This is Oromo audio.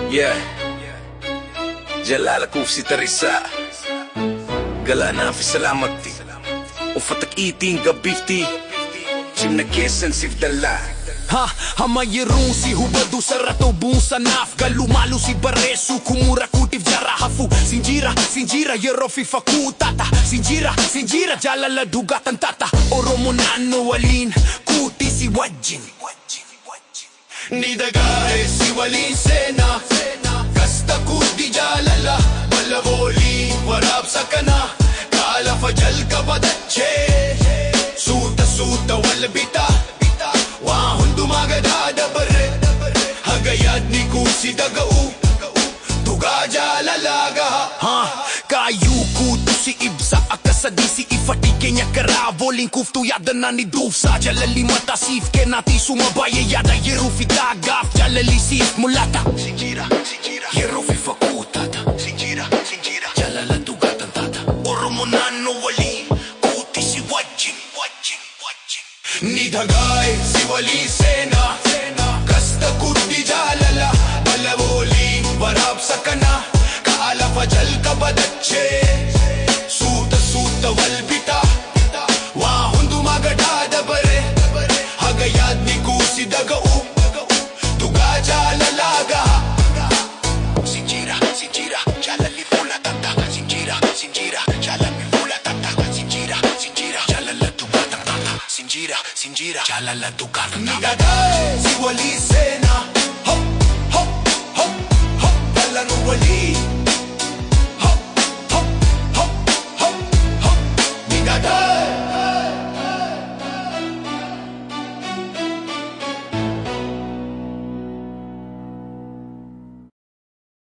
Yeah, جلالك وفي ترساء قلنا في سلامتي وفتك ايتين قبيفتي جمنا كيسن سيف دلا Ha, hamayeron si hubadu sa rato buong sanaf Kalumalu si Baresu, kumura kutif jara hafu Sinjira, sinjira, yerofi fakutata Sinjira, sinjira, jalala dugatan tata Oromonano walin, kuti si wajin Nidagahe si walin sena Kasta kuti jalala, balaboli, warab sa kana Kala fajal ka badache Suta, suta, walabita Wahon dumagadada bare Hagayad ni kusi dagau Tuga jalalaga Kayuku tu si ibsa Akasadi si ifati kenya karavo Linkuf tu yada na ni dufsa Jalali matasif ke nati sumabaye Yada yerufi tagaf Jalali sif mulata Sinjira, sinjira Yerufi fakutata Sinjira, sinjira Jalala tugatan tata Oromonano walin Kuti si wajin Nidagay si wali sena Kasta kuti jalala Balaboli barab sa kana Kaala fajal ka badache Suta suta walbita Wahon dumagadada bare Hagayad ni kusi dagau Tuga jalalaga Sinjira, sinjira Jalali pula tata Sinjira, sinjira Jalali pula tata Sinjira, sinjira Jalala tugatang tata Sinjira, sinjira Jalala tugatang tata Nidagay si wali